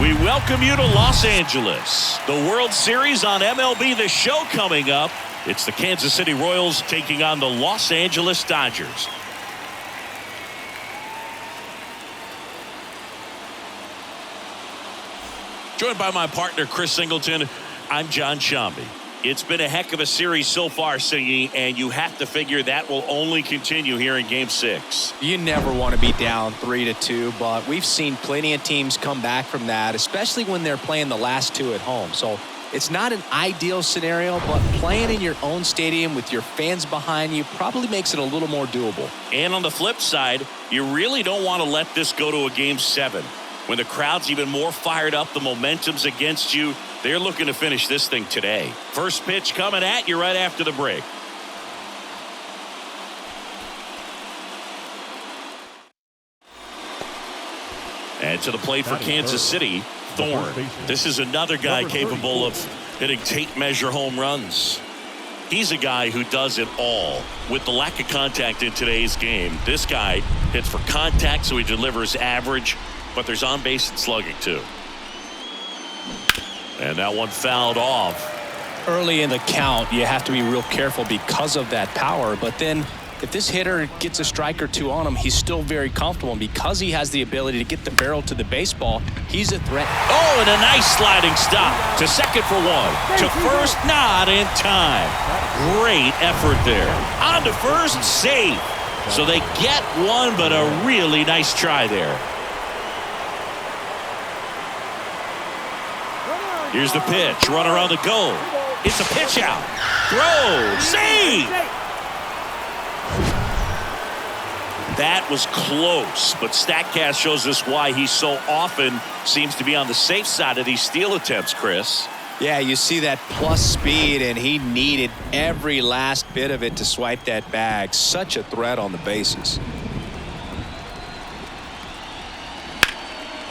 We welcome you to Los Angeles. The World Series on MLB The Show coming up. It's the Kansas City Royals taking on the Los Angeles Dodgers. Joined by my partner, Chris Singleton, I'm John Shambi. It's been a heck of a series so far, Singy, and you have to figure that will only continue here in Game 6. You never want to be down 3-2, but we've seen plenty of teams come back from that, especially when they're playing the last two at home. So it's not an ideal scenario, but playing in your own stadium with your fans behind you probably makes it a little more doable. And on the flip side, you really don't want to let this go to a Game 7. When the crowd's even more fired up, the momentum's against you. They're looking to finish this thing today. First pitch coming at you right after the break. And to the plate for Kansas City, Thorne. This is another guy capable of hitting tape measure home runs. He's a guy who does it all. With the lack of contact in today's game, this guy hits for contact, so he delivers average, but there's on base and slugging too. And that one fouled off. Early in the count, you have to be real careful because of that power. But then if this hitter gets a strike or two on him, he's still very comfortable. And because he has the ability to get the barrel to the baseball, he's a threat. Oh, and a nice sliding stop. To second for one. To first, not in time. Great effort there. On to first, safe. So they get one, but a really nice try there. Here's the pitch. Runner on the go. It's a pitch out. Throw. Save. That was close, but StatCast shows us why he so often seems to be on the safe side of these steal attempts, Chris. Yeah, you see that plus speed, and he needed every last bit of it to swipe that bag. Such a threat on the bases.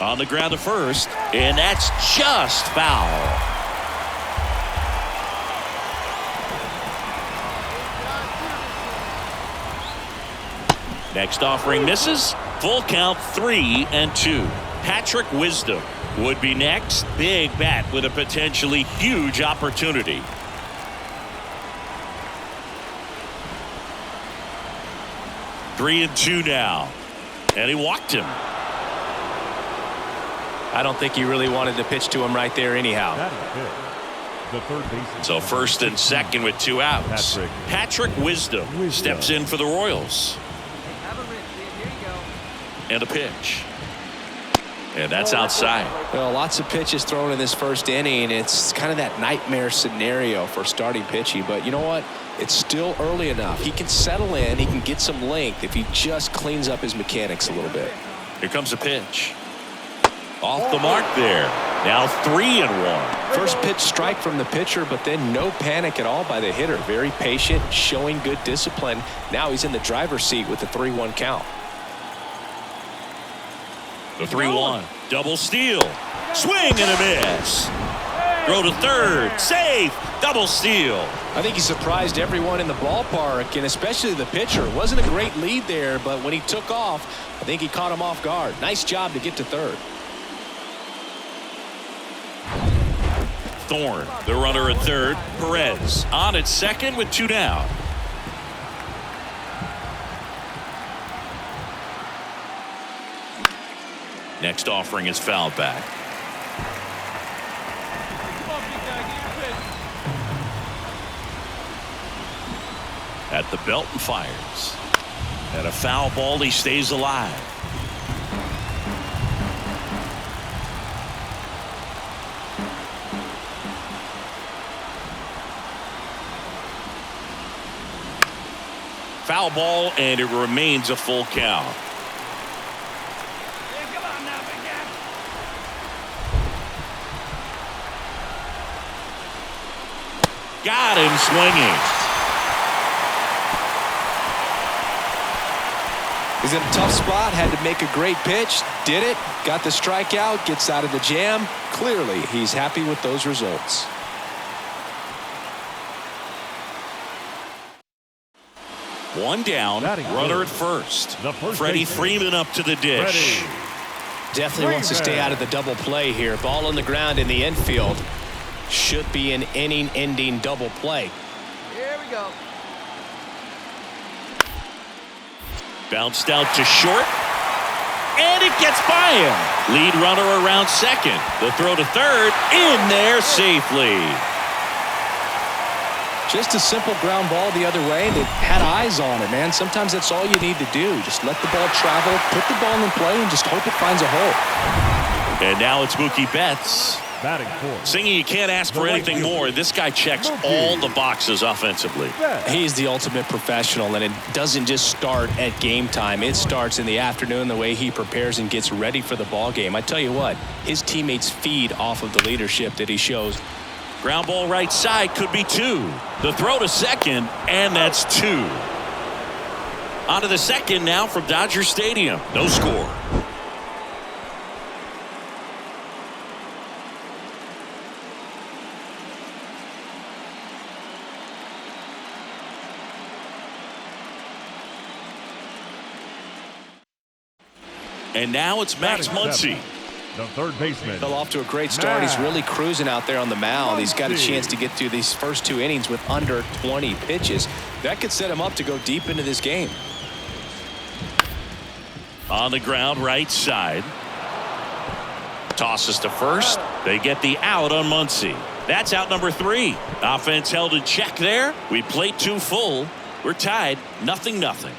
On the ground to first, and that's just foul. Next offering misses. Full count, 3-2. Patrick Wisdom would be next. Big bat with a potentially huge opportunity. 3-2 now, and he walked him. I don't think he really wanted to pitch to him right there anyhow. So first and second with two outs. Patrick Wisdom steps in for the Royals. And a pitch. And that's outside. Well, lots of pitches thrown in this first inning. It's kind of that nightmare scenario for starting pitching. But you know what? It's still early enough. He can settle in. He can get some length if he just cleans up his mechanics a little bit. Here comes a pitch. Off the mark there. Now 3-1. First pitch strike from the pitcher, but then no panic at all by the hitter. Very patient, showing good discipline. Now he's in the driver's seat with the 3-1 count. The 3-1. Double steal. Swing and a miss. Throw to third. Safe. Double steal. I think he surprised everyone in the ballpark, and especially the pitcher. It wasn't a great lead there, but when he took off, I think he caught him off guard. Nice job to get to third. Thorne, the runner at third. Perez on at second with two down. Next offering is fouled back. At the belt and fires. And a foul ball, he stays alive. Foul ball, and it remains a full count. Got him swinging. He's in a tough spot, had to make a great pitch, did it, got the strikeout, gets out of the jam. Clearly, he's happy with those results. One down, runner at first. Freddie Freeman up to the dish. Definitely wants to stay out of the double play here. Ball on the ground in the infield. Should be an inning-ending double play. Here we go. Bounced out to short. And it gets by him. Lead runner around second. The throw to third. In there safely. Just a simple ground ball the other way, and it had eyes on it, man. Sometimes that's all you need to do. Just let the ball travel, put the ball in play, and just hope it finds a hole. And now it's Mookie Betts. Singing, you can't ask for anything more. This guy checks all the boxes offensively. He's the ultimate professional, and it doesn't just start at game time. It starts in the afternoon, the way he prepares and gets ready for the ball game. I tell you what, his teammates feed off of the leadership that he shows. Ground ball right side, could be two. The throw to second, and that's two. On to the second now from Dodger Stadium. No score. And now it's Max Muncy. The third baseman. Fell off to a great start. He's really cruising out there on the mound. He's got a chance to get through these first two innings with under 20 pitches. That could set him up to go deep into this game. On the ground right side. Tosses to first. They get the out on Muncy. That's out number 3. Offense held in check there. We played 2 full. We're tied 0-0.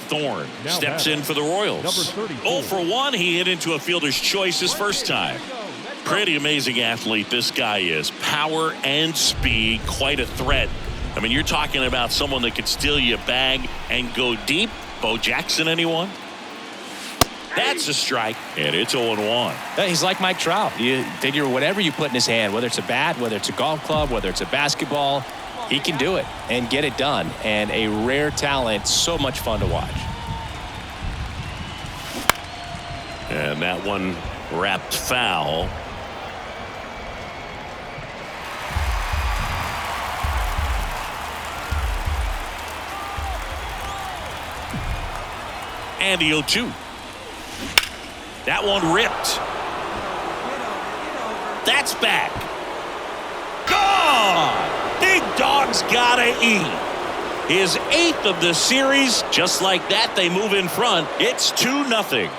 Thorne steps in for the Royals. 0 for 1. He hit into a fielder's choice his first time. Pretty amazing athlete this guy is. Power and speed. Quite a threat. I mean, you're talking about someone that could steal you a bag and go deep. Bo Jackson, anyone? That's a strike, and it's 0-1. He's like Mike Trout. You figure whatever you put in his hand, whether it's a bat, whether it's a golf club, whether it's a basketball, he can do it and get it done. And a rare talent, so much fun to watch. And that one wrapped foul. And the 0-2. That one ripped. That's back. Gone! Big Dog's gotta eat. His 8th of the series. Just like that, they move in front. It's 2-0.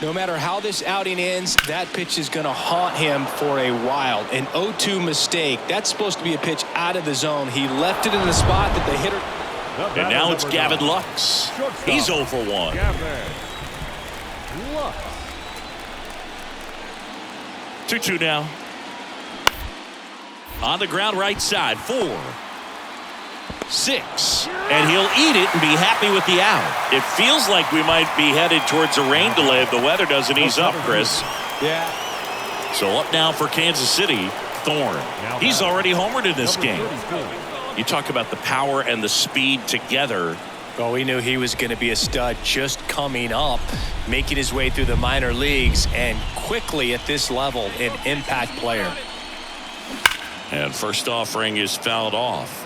No matter how this outing ends, that pitch is going to haunt him for a while. An 0-2 mistake. That's supposed to be a pitch out of the zone. He left it in the spot that the hitter. And now it's Gavin Lux. He's 0 for 1. Lux. 2-2 now. On the ground right side. 4, 6, and he'll eat it and be happy with the out. It feels like we might be headed towards a rain delay if the weather doesn't ease up, Chris. Yeah. So up now for Kansas City, Thorne. He's already homered in this game. You talk about the power and the speed together. Well, we knew he was going to be a stud just coming up, making his way through the minor leagues, and quickly at this level, an impact player. And first offering is fouled off.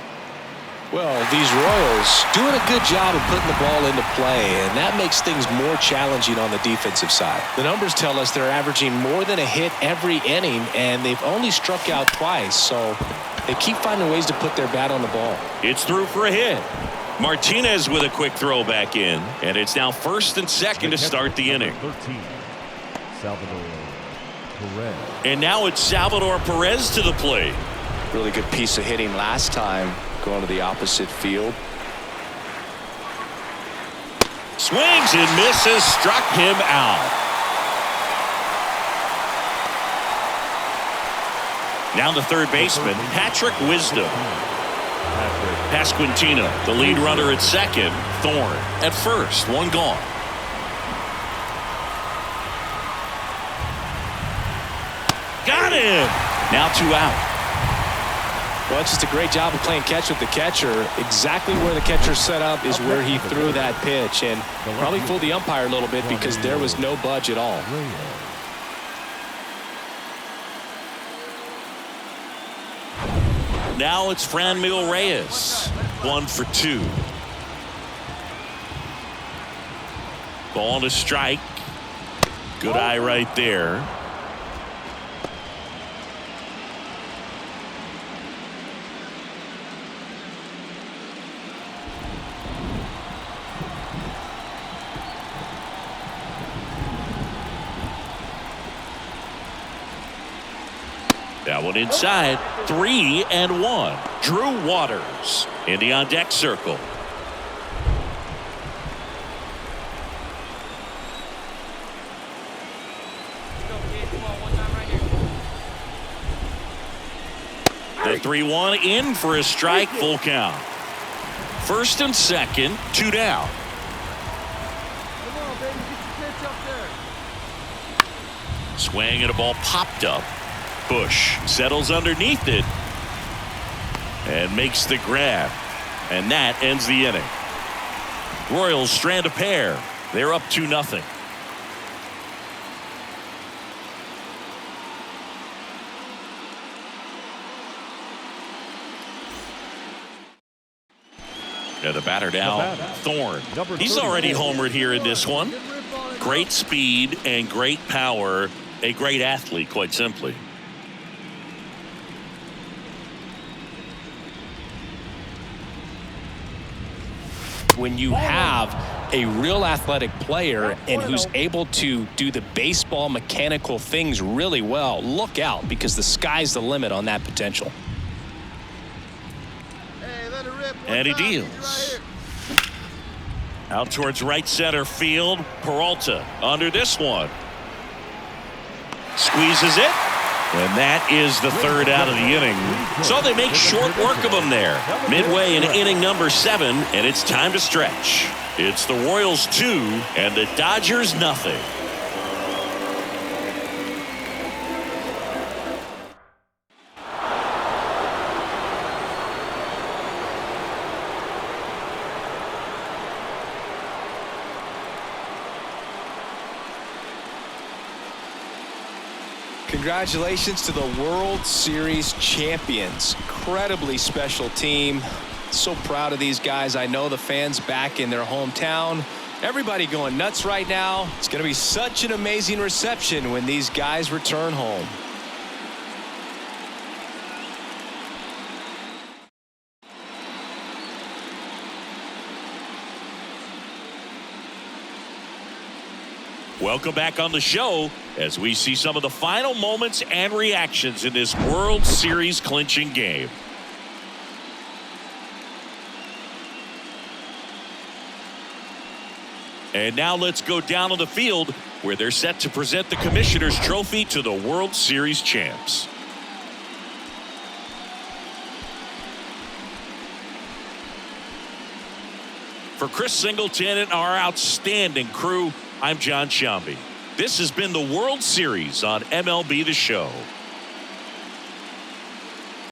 Well, these Royals doing a good job of putting the ball into play, and that makes things more challenging on the defensive side. The numbers tell us they're averaging more than a hit every inning, and they've only struck out twice, so they keep finding ways to put their bat on the ball. It's through for a hit. Martinez with a quick throw back in, and it's now first and second to start the inning. 13. Salvador Perez. And now it's Salvador Perez to the plate. Really good piece of hitting last time, going to the opposite field. Swings and misses, struck him out. Now the third baseman, Patrick Wisdom. Pasquantino, the lead runner at second. Thorne at first, 1 gone. Got him. Now 2 out. Well, it's just a great job of playing catch with the catcher. Exactly where the catcher set up is where he threw that pitch, and probably fooled the umpire a little bit because there was no budge at all. Now it's Franmil Reyes, 1 for 2. Ball to strike. Good eye right there. That one inside. 3-1. Drew Waters in the on deck circle. The 3-1 in for a strike, full count. First and second, 2 down. Swing and a ball popped up. Bush settles underneath it and makes the grab, and that ends the inning. Royals strand a pair. They're up 2-0. Yeah, the batter now, Thorne. He's already homered here in this one. Great speed and great power. A great athlete, quite simply. When you have a real athletic player and who's able to do the baseball mechanical things really well, look out, because the sky's the limit on that potential. And he deals. Out towards right center field. Peralta under this one. Squeezes it. And that is the third out of the inning. So they make short work of him there. Midway in inning number 7, and it's time to stretch. It's the Royals 2 and the Dodgers nothing. Congratulations to the World Series champions. Incredibly special team. So proud of these guys. I know the fans back in their hometown. Everybody going nuts right now. It's going to be such an amazing reception when these guys return home. Welcome back on the show as we see some of the final moments and reactions in this World Series clinching game. And now let's go down on the field where they're set to present the Commissioner's Trophy to the World Series champs. For Chris Singleton and our outstanding crew, I'm John Shambi. This has been the World Series on MLB The Show.